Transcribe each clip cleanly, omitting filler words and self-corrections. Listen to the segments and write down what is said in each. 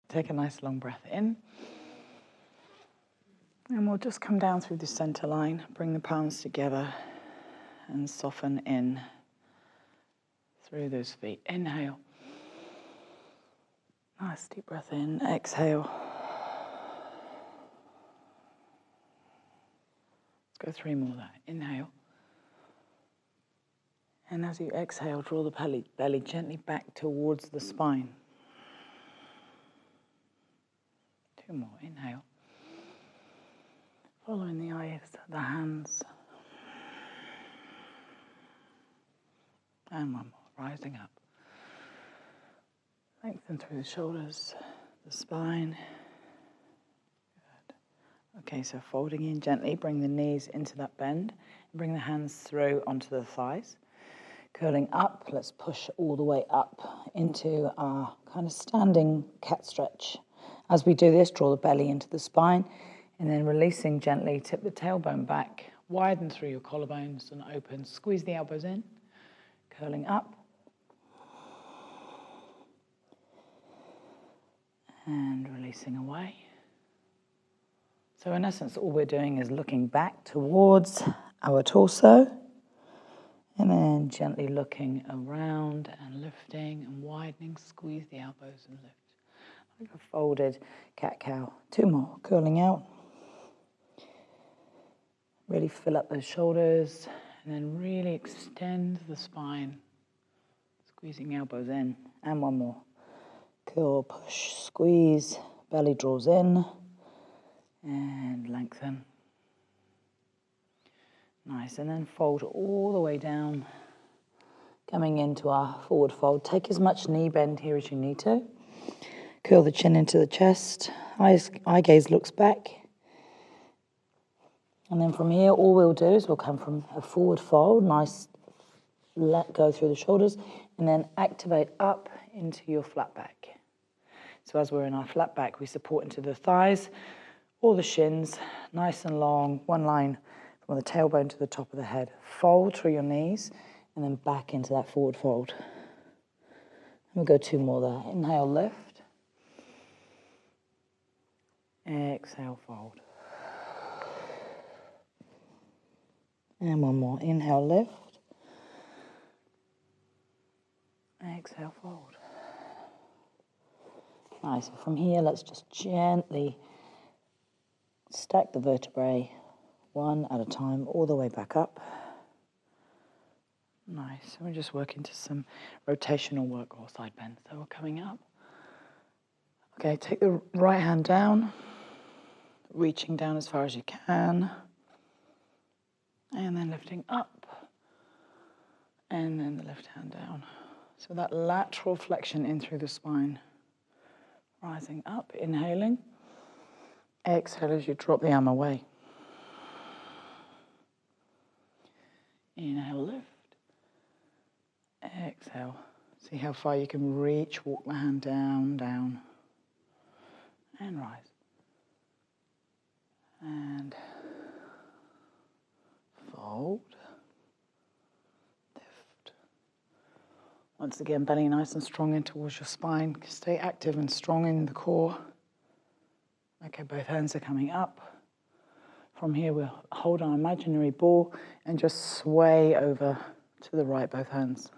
Take a nice long breath in. And we'll just come down through the center line, bring the palms together and soften in through those feet. Inhale. Nice deep breath in. Exhale. Let's go 3 more there. Inhale. And as you exhale, draw the belly gently back towards the spine. 2 more. Inhale. Following the eyes, the hands. And 1 more. Rising up. Lengthen through the shoulders, the spine. Good. Okay, so folding in gently, bring the knees into that bend. And bring the hands through onto the thighs. Curling up, let's push all the way up into our kind of standing cat stretch. As we do this, draw the belly into the spine, and then releasing gently, tip the tailbone back, widen through your collarbones and open. Squeeze the elbows in, curling up. And releasing away. So in essence, all we're doing is looking back towards our torso, and then gently looking around and lifting and widening. Squeeze the elbows and lift. Like a folded cat-cow. 2 more. Curling out. Really fill up those shoulders. And then really extend the spine. Squeezing elbows in. And 1 more. Curl, push, squeeze. Belly draws in. And lengthen. Nice, and then fold all the way down, coming into our forward fold. Take as much knee bend here as you need to. Curl the chin into the chest, eye gaze looks back. And then from here, all we'll do is we'll come from a forward fold, nice, let go through the shoulders, and then activate up into your flat back. So as we're in our flat back, we support into the thighs, or the shins, nice and long, 1 line from the tailbone to the top of the head. Fold through your knees and then back into that forward fold. And we'll go 2 more there. Inhale, lift. Exhale, fold. And 1 more. Inhale, lift. Exhale, fold. Nice. From here, let's just gently stack the vertebrae 1 at a time, all the way back up. Nice. We're just working to some rotational work or side bend. So we're coming up. Okay, take the right hand down, reaching down as far as you can, and then lifting up, and then the left hand down. So that lateral flexion in through the spine. Rising up, inhaling. Exhale as you drop the arm away. Inhale, lift. Exhale. See how far you can reach. Walk the hand down, down. And rise. And fold. Lift. Once again, belly nice and strong in towards your spine. Stay active and strong in the core. Okay, both hands are coming up. From here, we'll hold our imaginary ball and just sway over to the right, both hands.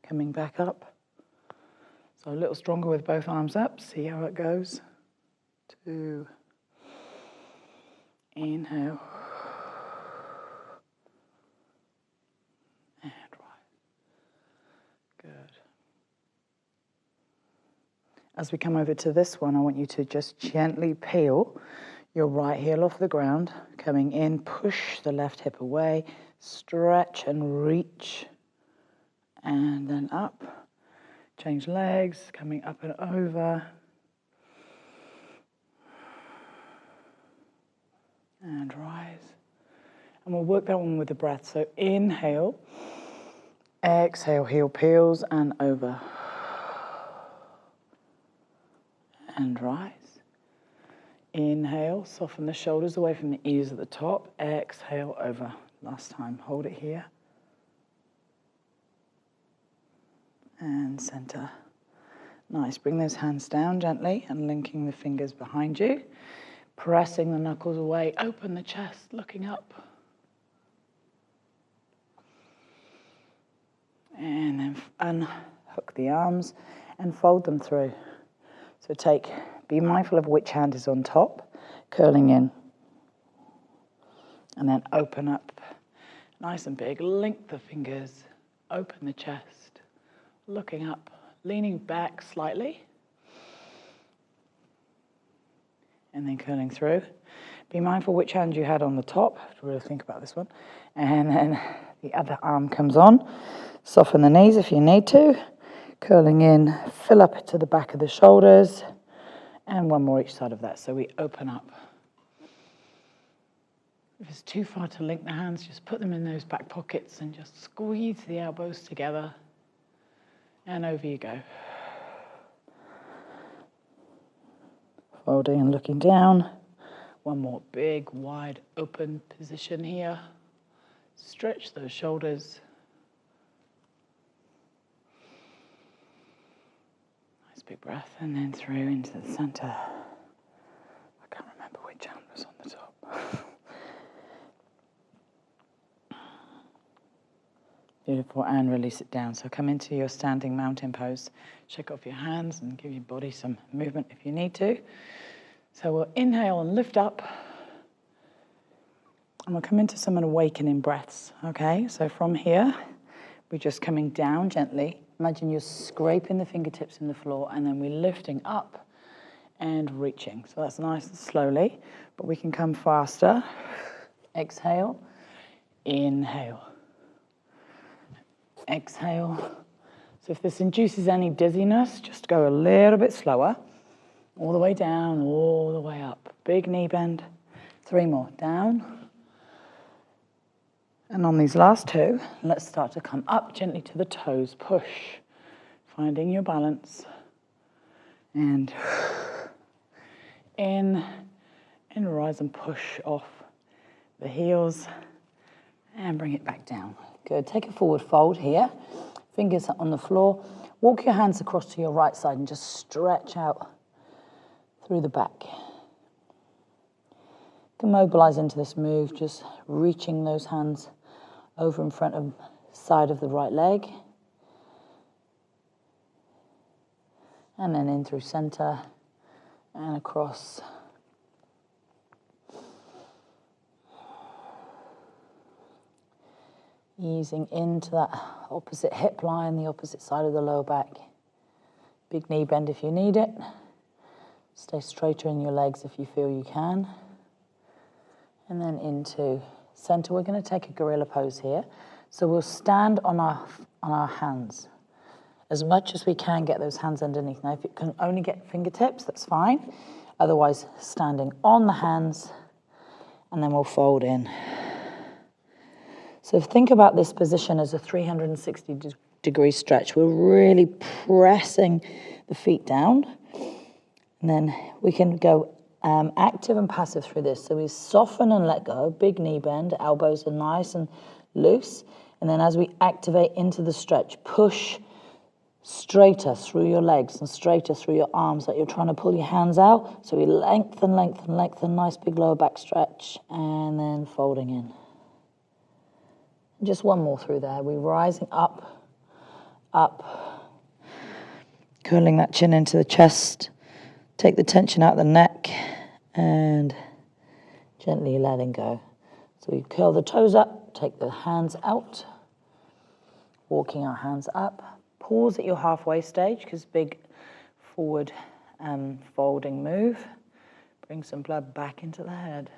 Coming back up. So a little stronger with both arms up. See how it goes. 2. Inhale. And rise. Good. As we come over to this one, I want you to just gently peel your right heel off the ground, coming in, push the left hip away, stretch and reach, and then up. Change legs, coming up and over. And rise. And we'll work that one with the breath. So inhale, exhale, heel peels and over. And rise. Inhale, soften the shoulders away from the ears at the top. Exhale, over. Last time, hold it here. And center. Nice. Bring those hands down gently and linking the fingers behind you. Pressing the knuckles away. Open the chest, looking up. And then unhook the arms and fold them through. So be mindful of which hand is on top, curling in. And then open up, nice and big. Link the fingers, open the chest, looking up, leaning back slightly. And then curling through. Be mindful which hand you had on the top. I have to really think about this one. And then the other arm comes on. Soften the knees if you need to. Curling in, fill up to the back of the shoulders. And one more each side of that. So we open up. If it's too far to link the hands, just put them in those back pockets and just squeeze the elbows together. And over you go. Folding and looking down. One more big, wide, open position here. Stretch those shoulders. Nice big breath, and then through into the center. I can't remember which hand was on the top. Beautiful, and release it down. So come into your standing mountain pose. Shake off your hands and give your body some movement if you need to. So we'll inhale and lift up. And we'll come into some awakening breaths, okay? So from here, we're just coming down gently. Imagine you're scraping the fingertips in the floor, and then we're lifting up and reaching. So that's nice and slowly, but we can come faster. Exhale, inhale. Exhale. So if this induces any dizziness, just go a little bit slower. All the way down, all the way up. Big knee bend. 3 more. Down. And on these last 2, let's start to come up gently to the toes. Push. Finding your balance. And in. And rise and push off the heels. And bring it back down. Good. Take a forward fold here. Fingers on the floor. Walk your hands across to your right side and just stretch out through the back. You can mobilize into this move, just reaching those hands over in front of the side of the right leg. And then in through center and across. Easing into that opposite hip line, the opposite side of the lower back. Big knee bend if you need it. Stay straighter in your legs if you feel you can. And then into center. We're going to take a gorilla pose here. So we'll stand on our hands. As much as we can, get those hands underneath. Now, if you can only get fingertips, that's fine. Otherwise, standing on the hands, and then we'll fold in. So think about this position as a 360-degree stretch. We're really pressing the feet down. And then we can go active and passive through this. So we soften and let go, big knee bend, elbows are nice and loose. And then as we activate into the stretch, push straighter through your legs and straighter through your arms, like you're trying to pull your hands out. So we lengthen, lengthen, lengthen, nice big lower back stretch, and then folding in. Just one more through there. We're rising up, up, curling that chin into the chest. Take the tension out of the neck and gently letting go. So we curl the toes up, take the hands out, walking our hands up. Pause at your halfway stage because big forward folding move. Bring some blood back into the head.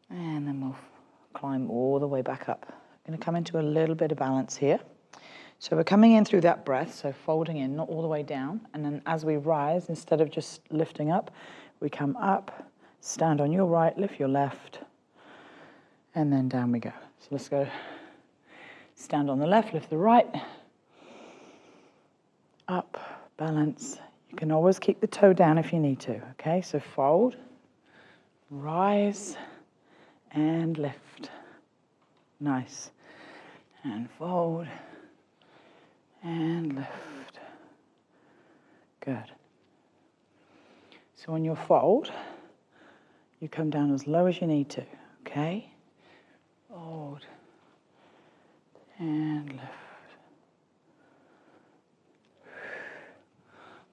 And then we'll climb all the way back up. I'm going to come into a little bit of balance here. So we're coming in through that breath, so folding in, not all the way down. And then as we rise, instead of just lifting up, we come up, stand on your right, lift your left, and then down we go. So let's go. Stand on the left, lift the right. Up, balance. You can always keep the toe down if you need to, okay? So fold, rise, and lift. Nice. And fold, and lift. Good. So on your fold, you come down as low as you need to, okay? Fold and lift.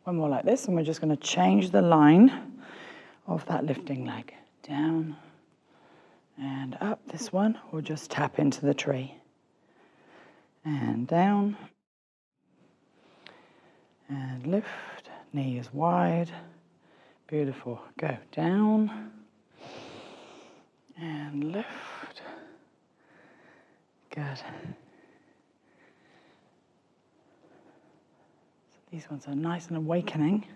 One more like this, and we're just going to change the line of that lifting leg. Down and up. This one, we'll just tap into the tree. And down. And lift. Knee is wide. Beautiful. Go down. And lift. Good. These ones are nice and awakening.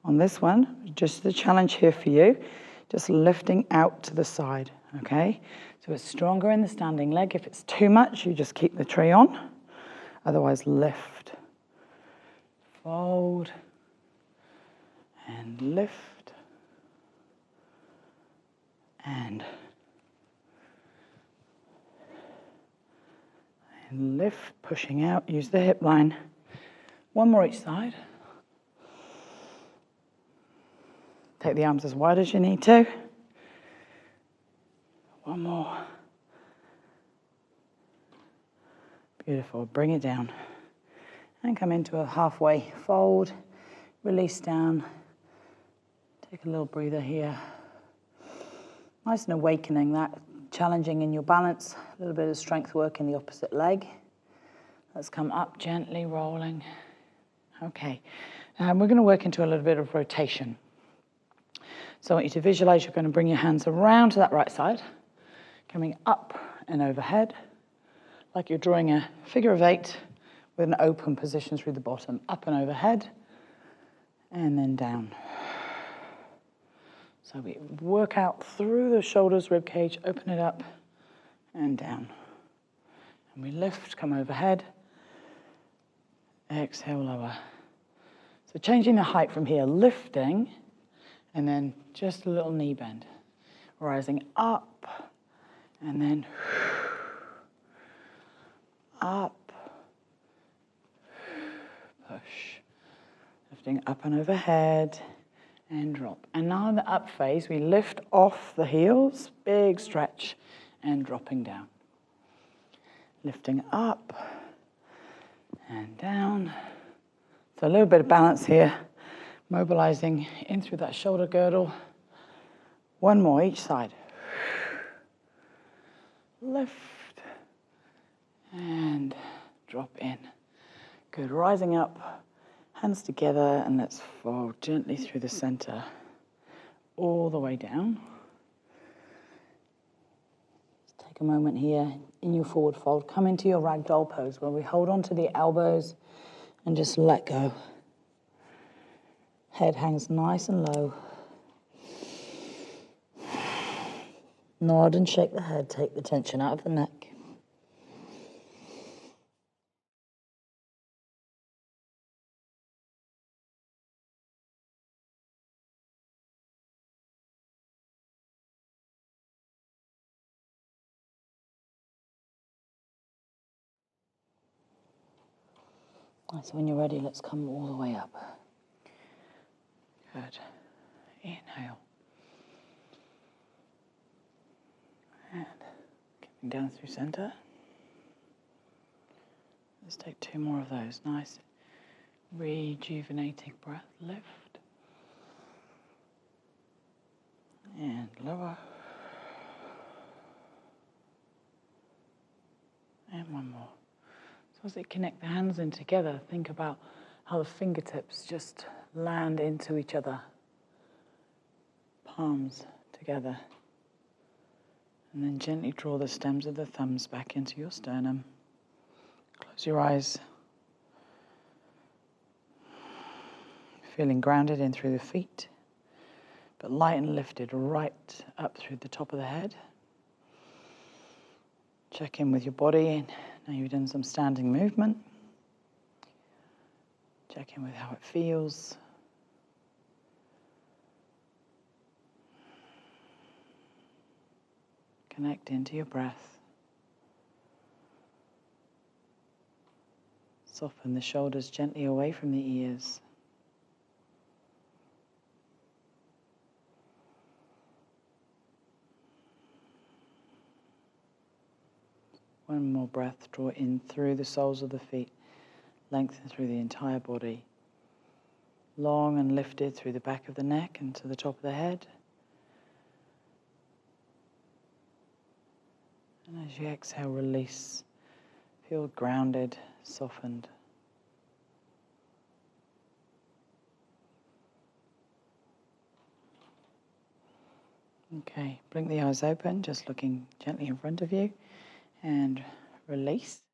On this one, just the challenge here for you, just lifting out to the side, okay? So it's stronger in the standing leg. If it's too much, you just keep the tree on. Otherwise, lift. Fold. And lift. And lift, pushing out, use the hip line. One more each side. Take the arms as wide as you need to. One more. Beautiful, bring it down. And come into a halfway fold, release down. Take a little breather here. Nice and awakening that. Challenging in your balance, a little bit of strength work in the opposite leg. Let's come up gently, rolling. Okay, we're going to work into a little bit of rotation. So I want you to visualize you're going to bring your hands around to that right side, coming up and overhead, like you're drawing a figure of 8 with an open position through the bottom, up and overhead, and then down. So we work out through the shoulders, rib cage, open it up and down. And we lift, come overhead, exhale, lower. So changing the height from here, lifting, and then just a little knee bend. Rising up, and then up, push. Lifting up and overhead. And drop. And now in the up phase, we lift off the heels, big stretch, and dropping down. Lifting up and down. So a little bit of balance here, mobilizing in through that shoulder girdle. One more each side. Lift and drop in. Good, rising up. Hands together, and let's fold gently through the center, all the way down. Just take a moment here in your forward fold. Come into your ragdoll pose where we hold on to the elbows and just let go. Head hangs nice and low. Nod and shake the head, take the tension out of the neck. So when you're ready, let's come all the way up. Good. Inhale. And coming down through center. Let's take 2 more of those. Nice, rejuvenating breath. Lift. And lower. And one more. So as they connect the hands in together, think about how the fingertips just land into each other. Palms together. And then gently draw the stems of the thumbs back into your sternum. Close your eyes. Feeling grounded in through the feet, but light and lifted right up through the top of the head. Check in with your body. Now you've done some standing movement. Check in with how it feels. Connect into your breath. Soften the shoulders gently away from the ears. One more breath, draw in through the soles of the feet, lengthen through the entire body. Long and lifted through the back of the neck and to the top of the head. And as you exhale, release. Feel grounded, softened. Okay, blink the eyes open, just looking gently in front of you, and release.